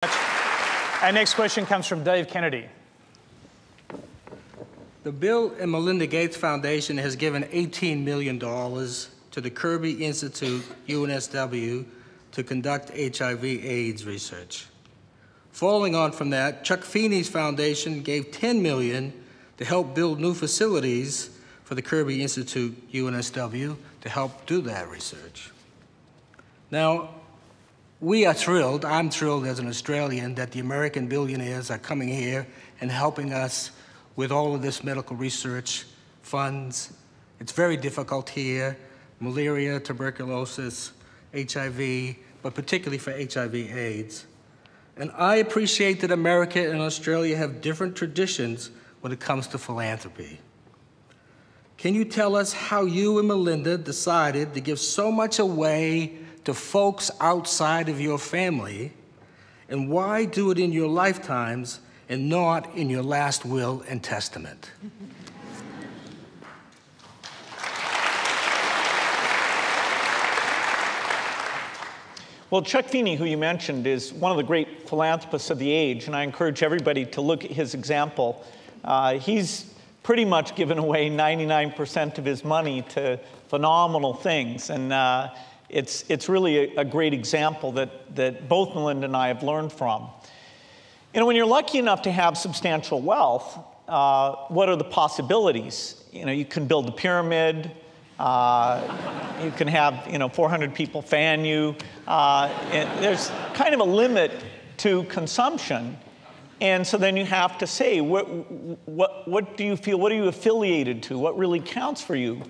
Our next question comes from Dave Kennedy. The Bill and Melinda Gates Foundation has given $18 million to the Kirby Institute, UNSW, to conduct HIV/AIDS research. Following on from that, Chuck Feeney's foundation gave $10 million to help build new facilities for the Kirby Institute, UNSW, to help do that research. Now, we are thrilled, I'm thrilled as an Australian, that the American billionaires are coming here and helping us with all of this medical research funds. It's very difficult here, malaria, tuberculosis, HIV, but particularly for HIV/AIDS. And I appreciate that America and Australia have different traditions when it comes to philanthropy. Can you tell us how you and Melinda decided to give so much away to folks outside of your family, and why do it in your lifetimes and not in your last will and testament? Well, Chuck Feeney, who you mentioned, is one of the great philanthropists of the age, and I encourage everybody to look at his example. He's pretty much given away 99% of his money to phenomenal things, and it's really a great example that both Melinda and I have learned from. You know, when you're lucky enough to have substantial wealth, what are the possibilities? You know, you can build a pyramid. You can have, 400 people fan you. There's kind of a limit to consumption. And so then you have to say, what do you feel, what are you affiliated to? What really counts for you?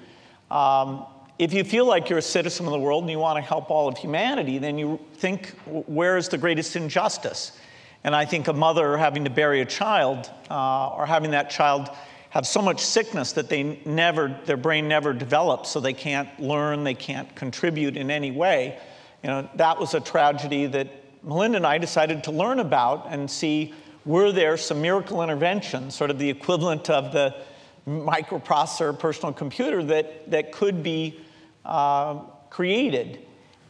If you feel like you're a citizen of the world and you want to help all of humanity, then you think, where is the greatest injustice? And I think a mother having to bury a child, or having that child have so much sickness that their brain never develops, so they can't learn, they can't contribute in any way. That was a tragedy that Melinda and I decided to learn about and see, were there some miracle interventions, sort of the equivalent of the microprocessor personal computer that could be created.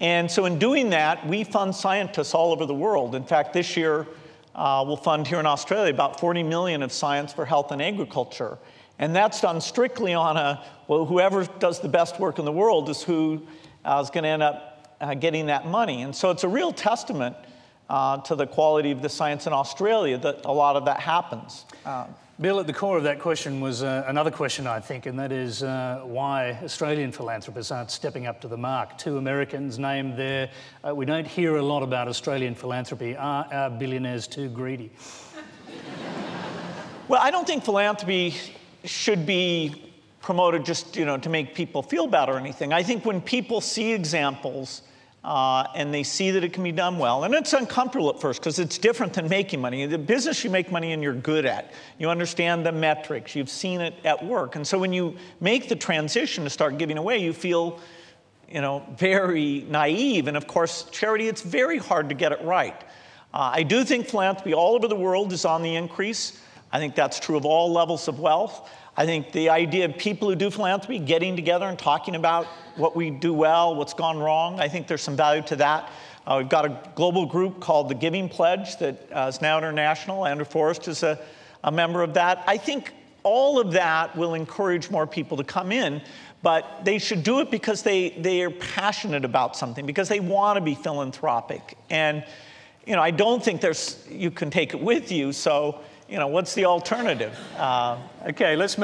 And so in doing that, we fund scientists all over the world. In fact, this year, we'll fund here in Australia about $40 million of science for health and agriculture. And that's done strictly on whoever does the best work in the world is who is going to end up getting that money. And so it's a real testament to the quality of the science in Australia that a lot of that happens. Bill, at the core of that question was another question, I think, and that is why Australian philanthropists aren't stepping up to the mark. 2 Americans named there. We don't hear a lot about Australian philanthropy. Are our billionaires too greedy? Well, I don't think philanthropy should be promoted just, to make people feel bad or anything. I think when people see examples and they see that it can be done well. And it's uncomfortable at first because it's different than making money. The business you make money in, you're good at. You understand the metrics. You've seen it at work. And so when you make the transition to start giving away, you feel, very naive. And of course, charity, it's very hard to get it right. I do think philanthropy all over the world is on the increase. I think that's true of all levels of wealth. I think the idea of people who do philanthropy getting together and talking about what we do well, what's gone wrong, I think there's some value to that. We've got a global group called the Giving Pledge that is now international. Andrew Forrest is a member of that. I think all of that will encourage more people to come in, but they should do it because they are passionate about something, because they want to be philanthropic. And I don't think you can take it with you, so what's the alternative? Okay, let's move